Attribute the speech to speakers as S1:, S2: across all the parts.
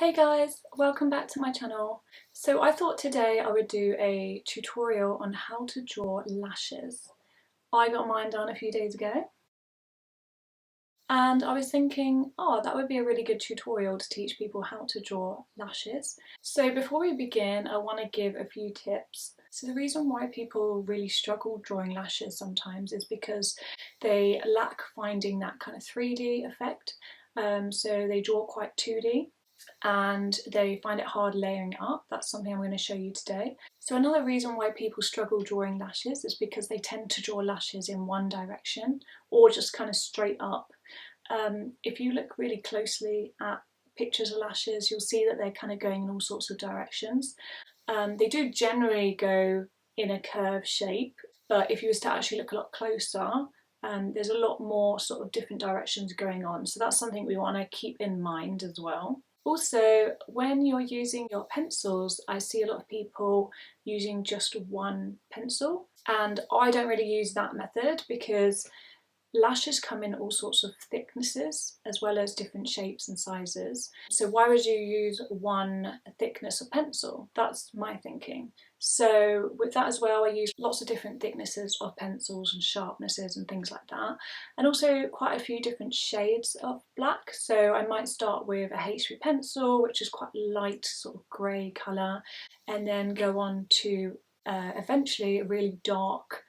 S1: Hey guys, welcome back to my channel. So I thought today I would do a tutorial on how to draw lashes. I got mine done a few days ago and I was thinking, oh, that would be a really good tutorial to teach people how to draw lashes. So before we begin, I want to give a few tips. So the reason why people really struggle drawing lashes sometimes is because they lack finding that kind of 3D effect. So they draw quite 2D. And they find it hard layering it up. That's something I'm going to show you today. So another reason why people struggle drawing lashes is because they tend to draw lashes in one direction or just kind of straight up. If you look really closely at pictures of lashes, you'll see that they're kind of going in all sorts of directions. They do generally go in a curved shape, but if you was to actually look a lot closer, there's a lot more sort of different directions going on. So that's something we want to keep in mind as well. Also, when you're using your pencils, I see a lot of people using just one pencil, and I don't really use that method because lashes come in all sorts of thicknesses as well as different shapes and sizes. So why would you use one thickness of pencil? That's my thinking. So with that as well, I use lots of different thicknesses of pencils and sharpnesses and things like that. And also quite a few different shades of black. So I might start with a HB pencil, which is quite light sort of grey colour, and then go on to eventually a really dark,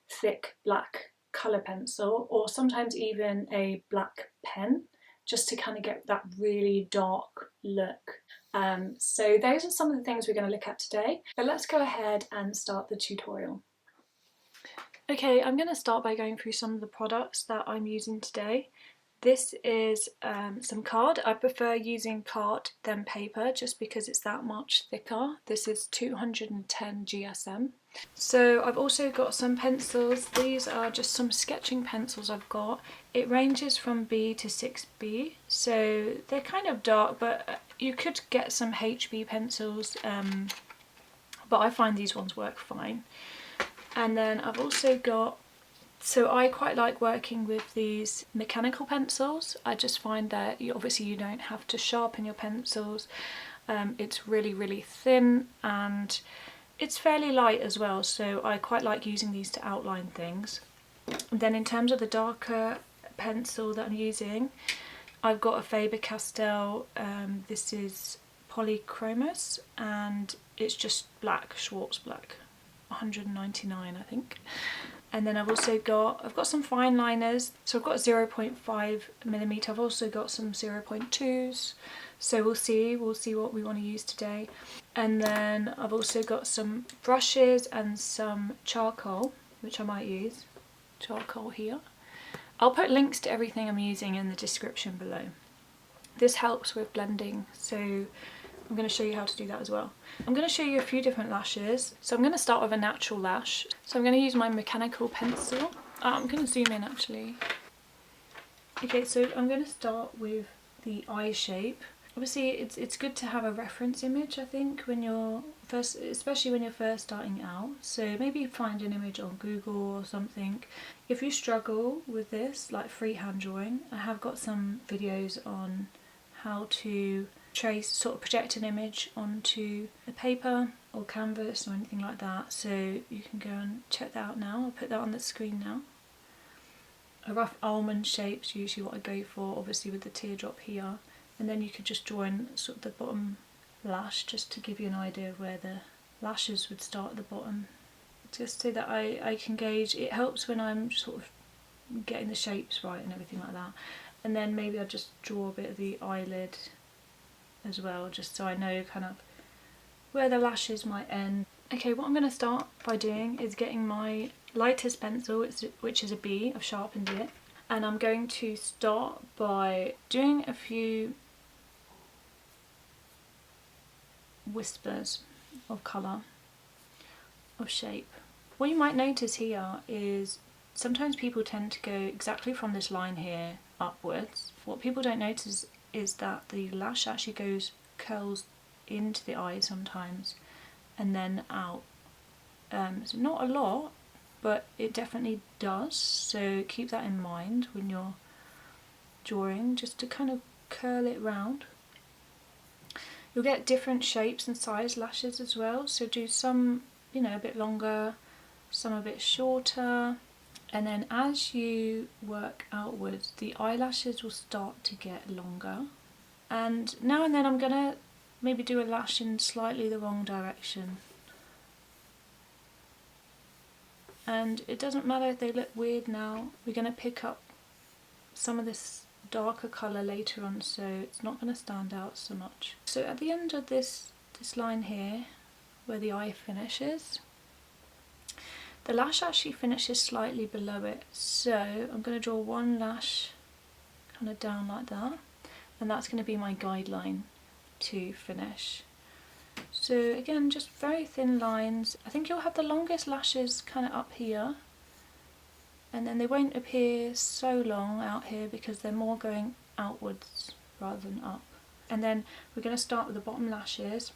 S1: thick black colour pencil, or sometimes even a black pen, just to kind of get that really dark look. So those are some of the things we're going to look at today, but let's go ahead and start the tutorial. Okay, I'm going to start by going through some of the products that I'm using today. This is some card. I prefer using card than paper just because it's that much thicker. This is 210 GSM. So I've also got some pencils. These are just some sketching pencils I've got. It ranges from B to 6B, so they're kind of dark, but you could get some HB pencils, but I find these ones work fine. And then I've also got, so I quite like working with these mechanical pencils. I just find that obviously you don't have to sharpen your pencils. It's really thin and it's fairly light as well, so I quite like using these to outline things. And then in terms of the darker pencil that I'm using, I've got a Faber-Castell, this is Polychromos, and it's just black, Schwarz black, 199 I think. And then I've got some fine liners, so I've got 0.5mm, I've also got some 0.2s, so we'll see what we want to use today. And then I've also got some brushes and some charcoal, which I might use, charcoal here. I'll put links to everything I'm using in the description below. This helps with blending, so I'm going to show you how to do that as well. I'm going to show you a few different lashes. So I'm going to start with a natural lash. So I'm going to use my mechanical pencil. I'm going to zoom in actually. Okay, so I'm going to start with the eye shape. Obviously it's good to have a reference image, I think, when you're first, especially when you're first starting out. So maybe find an image on Google or something. If you struggle with this, like freehand drawing, I have got some videos on how to trace, sort of project an image onto a paper or canvas or anything like that, so you can go and check that out now. I'll put that on the screen now. A rough almond shape's usually what I go for, obviously with the teardrop here, and then you could just draw in sort of the bottom lash just to give you an idea of where the lashes would start at the bottom, just so that I can gauge. It helps when I'm sort of getting the shapes right and everything like that. And then maybe I'll just draw a bit of the eyelid as well, just so I know kind of where the lashes might end. Okay, what I'm going to start by doing is getting my lightest pencil, which is a B. I've sharpened it, and I'm going to start by doing a few whispers of colour, of shape. What you might notice here is sometimes people tend to go exactly from this line here upwards. What people don't notice is that the lash actually curls into the eye sometimes and then out. So not a lot, but it definitely does, so keep that in mind when you're drawing, just to kind of curl it round. You'll get different shapes and size lashes as well, so do some, you know, a bit longer, some a bit shorter, and then as you work outwards the eyelashes will start to get longer. And now and then I'm gonna maybe do a lash in slightly the wrong direction. And it doesn't matter if they look weird now, we're gonna pick up some of this darker colour later on, so it's not going to stand out so much. So at the end of this line here, where the eye finishes, the lash actually finishes slightly below it, so I'm going to draw one lash kind of down like that, and that's going to be my guideline to finish. So again, just very thin lines. I think you'll have the longest lashes kind of up here, and then they won't appear so long out here because they're more going outwards rather than up. And then we're going to start with the bottom lashes,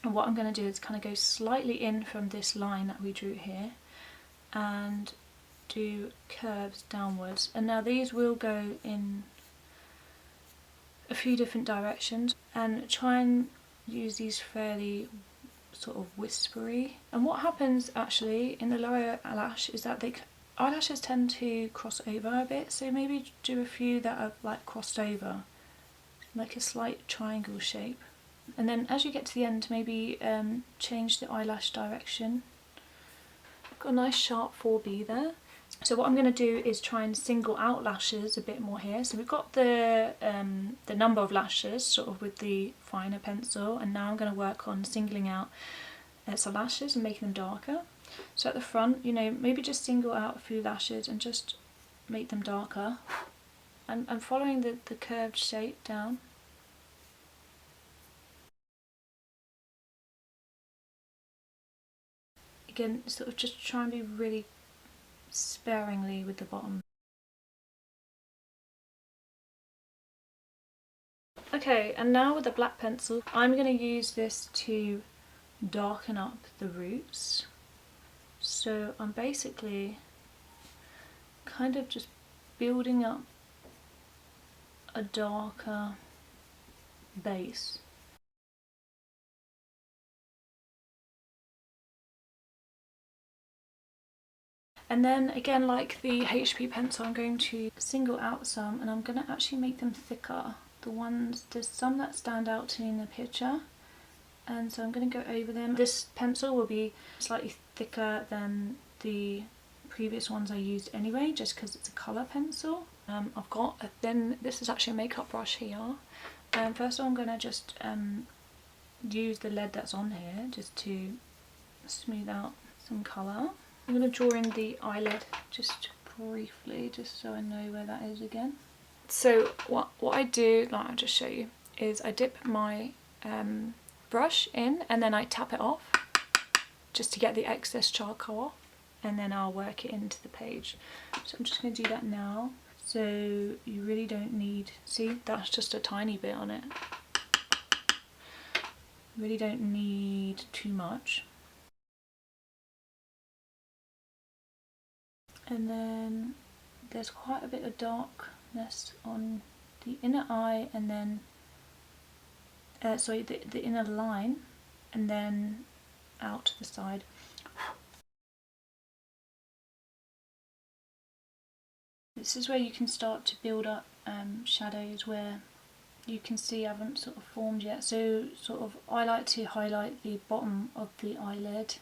S1: and what I'm going to do is kind of go slightly in from this line that we drew here and do curves downwards. And now these will go in a few different directions, and try and use these fairly sort of whispery. And what happens actually in the lower lash is that eyelashes tend to cross over a bit, so maybe do a few that are like crossed over, like a slight triangle shape. And then as you get to the end, maybe change the eyelash direction. I've got a nice sharp 4B there. So what I'm going to do is try and single out lashes a bit more here. So we've got the number of lashes sort of with the finer pencil, and now I'm going to work on singling out some lashes and making them darker. So at the front, you know, maybe just single out a few lashes and just make them darker. I'm following the curved shape down. Again, sort of just try and be really sparingly with the bottom. Okay, and now with the black pencil, I'm going to use this to darken up the roots. So I'm basically kind of just building up a darker base. And then again, like the HP pencil, I'm going to single out some, and I'm going to actually make them thicker. There's some that stand out to me in the picture, and so I'm going to go over them. This pencil will be slightly thicker than the previous ones I used anyway, just because it's a colour pencil. I've got a thin, this is actually a makeup brush here. First I'm going to just use the lead that's on here just to smooth out some colour. I'm going to draw in the eyelid just briefly, just so I know where that is again. So what I do, like I'll just show you, is I dip my brush in and then I tap it off just to get the excess charcoal off, and then I'll work it into the page. So I'm just going to do that now. So you really don't need, see, that's just a tiny bit on it. You really don't need too much. And then there's quite a bit of darkness on the inner eye, and then the inner line, and then out to the side. This is where you can start to build up shadows where you can see haven't sort of formed yet. So sort of I like to highlight the bottom of the eyelid.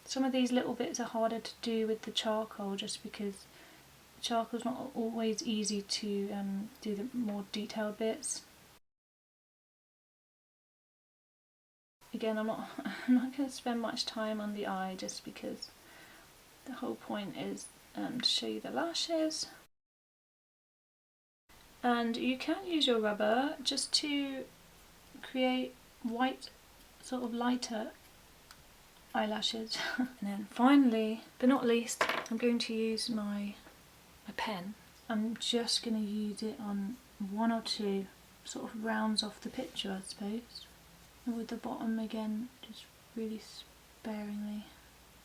S1: Some of these little bits are harder to do with the charcoal, just because the charcoal's not always easy to do the more detailed bits. Again, I'm not going to spend much time on the eye, just because the whole point is to show you the lashes. And you can use your rubber just to create white, sort of lighter eyelashes. And then finally, but not least, I'm going to use my pen. I'm just going to use it on one or two sort of rounds off the picture, I suppose. And with the bottom again, just really sparingly.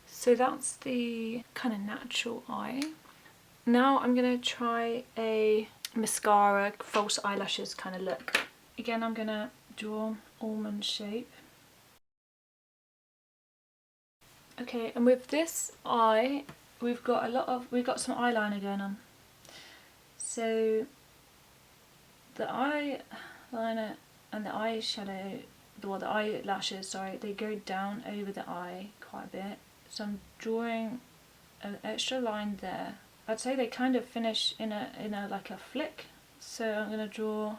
S1: So that's the kind of natural eye. Now I'm going to try a mascara, false eyelashes kind of look. Again, I'm going to draw almond shape. Okay, and with this eye, we've got some eyeliner going on. So the eyeliner and the eyeshadow, well, the eyelashes, sorry, they go down over the eye quite a bit. So I'm drawing an extra line there. I'd say they kind of finish in a like a flick. So I'm gonna draw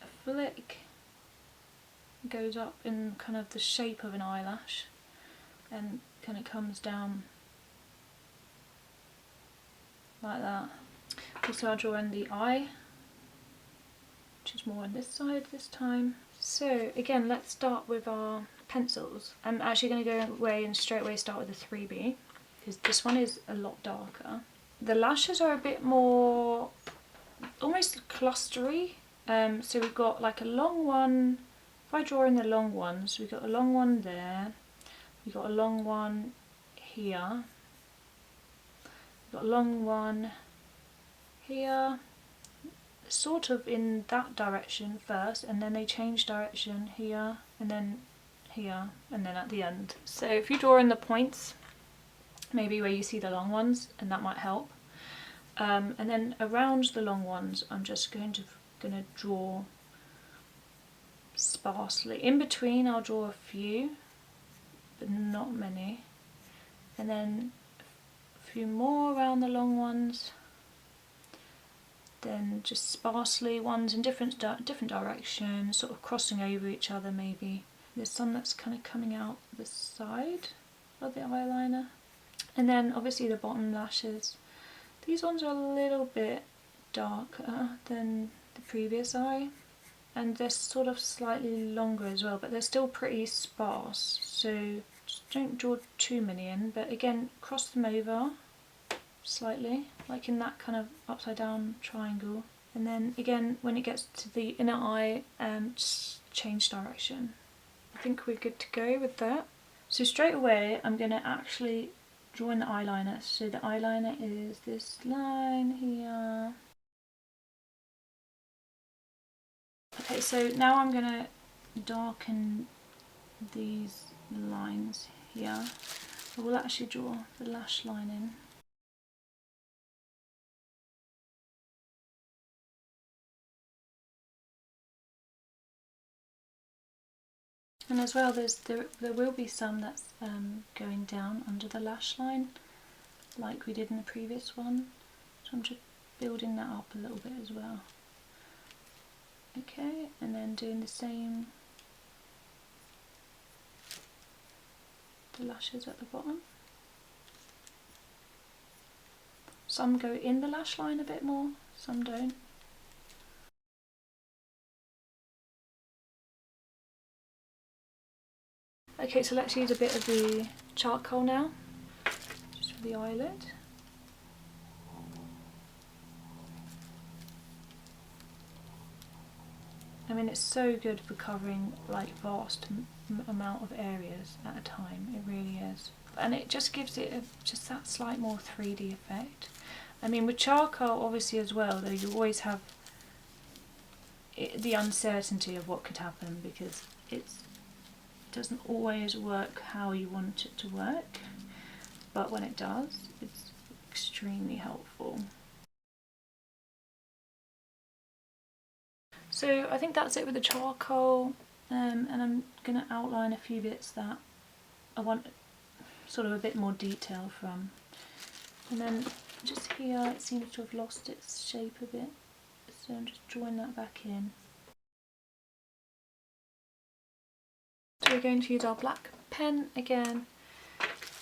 S1: a flick. It goes up in kind of the shape of an eyelash, and kind of comes down like that. Also, I'll draw in the eye, which is more on this side this time. So again, let's start with our pencils. I'm actually going to go away and straight away start with the 3B, because this one is a lot darker. The lashes are a bit more almost clustery. So we've got like a long one. If I draw in the long ones, we've got a long one there, we've got a long one here, we've got a long one here, sort of in that direction first, and then they change direction here, and then here, and then at the end. So if you draw in the points, maybe where you see the long ones, and that might help. And then around the long ones, I'm just going to draw sparsely. In between, I'll draw a few, but not many, and then a few more around the long ones. Then just sparsely ones in different directions, sort of crossing over each other maybe. There's some that's kind of coming out the side of the eyeliner. And then obviously the bottom lashes. These ones are a little bit darker than the previous eye. And they're sort of slightly longer as well, but they're still pretty sparse. So just don't draw too many in, but again, cross them over slightly, like in that kind of upside down triangle. And then again, when it gets to the inner eye, just change direction. I think we're good to go with that. So straight away, I'm going to actually draw in the eyeliner. So the eyeliner is this line here. Okay, so now I'm going to darken these lines here. I will actually draw the lash line in. And as well, there will be some that's going down under the lash line, like we did in the previous one. So I'm just building that up a little bit as well. Okay, and then doing the same, the lashes at the bottom. Some go in the lash line a bit more, some don't. Okay, so let's use a bit of the charcoal now, just for the eyelid. I mean, it's so good for covering like vast amount of areas at a time, it really is. And it just gives it just that slight more 3D effect. I mean, with charcoal obviously as well, though, you always have the uncertainty of what could happen, because it doesn't always work how you want it to work, but when it does, it's extremely helpful. So I think that's it with the charcoal, and I'm going to outline a few bits that I want sort of a bit more detail from. And then just here it seems to have lost its shape a bit, so I'm just drawing that back in. So we're going to use our black pen again,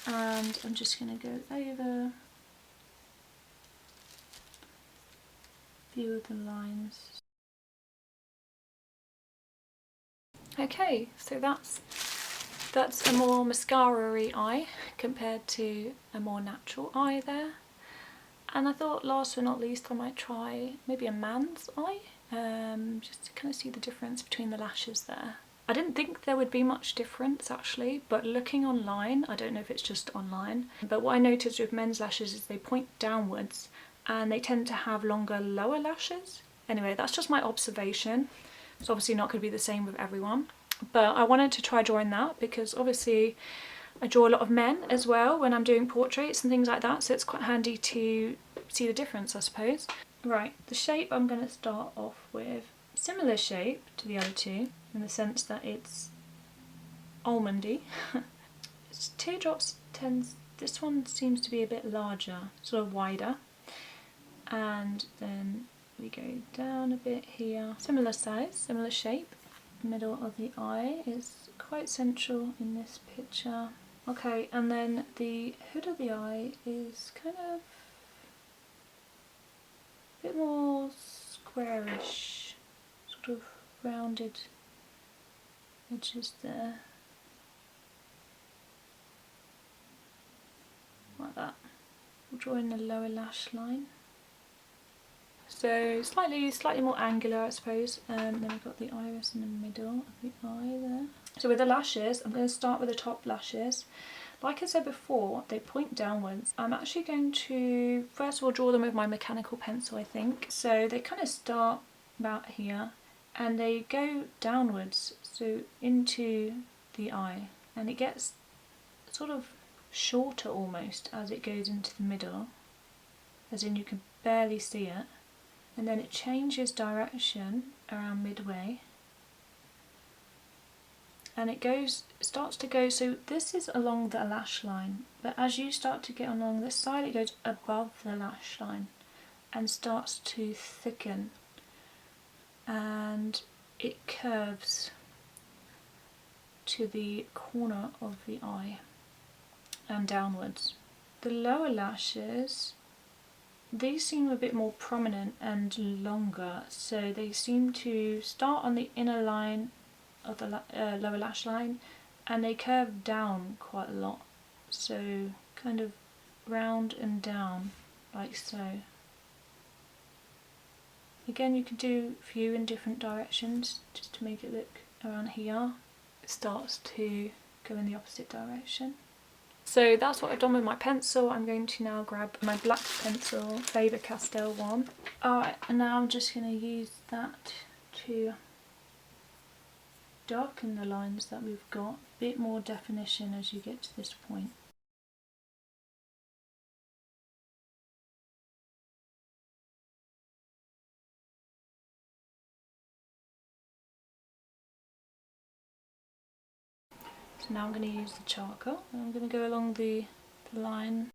S1: and I'm just going to go over a few of the lines. Okay, so that's a more mascara-y eye compared to a more natural eye there. And I thought last but not least I might try maybe a man's eye, just to kind of see the difference between the lashes there. I didn't think there would be much difference actually, but looking online, I don't know if it's just online, but what I noticed with men's lashes is they point downwards and they tend to have longer lower lashes. Anyway, that's just my observation. It's obviously not going to be the same with everyone, but I wanted to try drawing that because obviously I draw a lot of men as well when I'm doing portraits and things like that, so it's quite handy to see the difference, I suppose. Right, the shape I'm going to start off with, similar shape to the other two in the sense that it's almondy. Teardrops this one seems to be a bit larger, sort of wider, and then we go down a bit here, similar size, similar shape. The middle of the eye is quite central in this picture. Okay, and then the hood of the eye is kind of a bit more squarish, sort of rounded edges there, like that. We'll draw in the lower lash line. So slightly more angular, I suppose. Then we've got the iris in the middle of the eye there. So with the lashes, I'm going to start with the top lashes. Like I said before, they point downwards. I'm actually going to first of all draw them with my mechanical pencil, I think. So they kind of start about here and they go downwards, so into the eye, and it gets sort of shorter almost as it goes into the middle, as in you can barely see it, and then it changes direction around midway, and it starts to go, so this is along the lash line, but as you start to get along this side, it goes above the lash line and starts to thicken, and it curves to the corner of the eye and downwards. The lower lashes, these seem a bit more prominent and longer, so they seem to start on the inner line of the lower lash line and they curve down quite a lot, so kind of round and down like so. Again, you can do a few in different directions just to make it look around here. It starts to go in the opposite direction. So that's what I've done with my pencil. I'm going to now grab my black pencil, Faber-Castell one. Alright, and now I'm just going to use that to darken the lines that we've got. A bit more definition as you get to this point. So now I'm going to use the charcoal and I'm going to go along the line.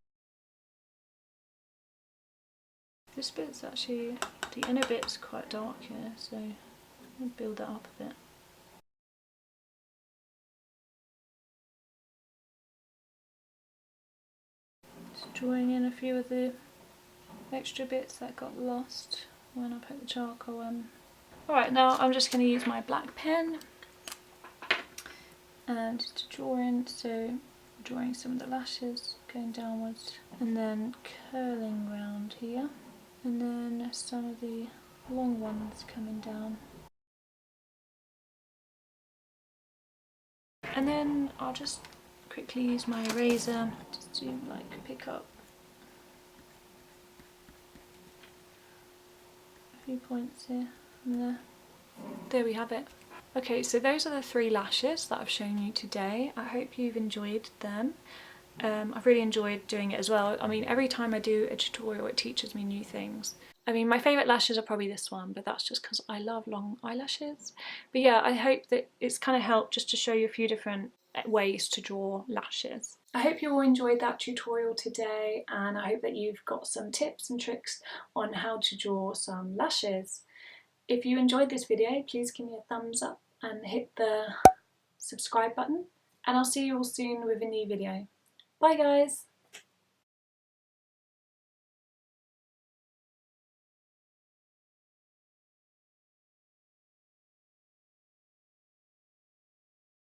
S1: This bit's actually, the inner bit's quite dark here, so I'll build that up a bit. Just drawing in a few of the extra bits that got lost when I put the charcoal on. Alright, now I'm just going to use my black pen and to draw in, so drawing some of the lashes going downwards and then curling round here, and then some of the long ones coming down. And then I'll just quickly use my eraser just to like pick up a few points here and there. There we have it. Okay, so those are the 3 lashes that I've shown you today. I hope you've enjoyed them. I've really enjoyed doing it as well. I mean, every time I do a tutorial it teaches me new things. I mean, my favourite lashes are probably this one, but that's just because I love long eyelashes. But yeah, I hope that it's kind of helped just to show you a few different ways to draw lashes. I hope you all enjoyed that tutorial today, and I hope that you've got some tips and tricks on how to draw some lashes. If you enjoyed this video, please give me a thumbs up and hit the subscribe button, and I'll see you all soon with a new video. Bye guys!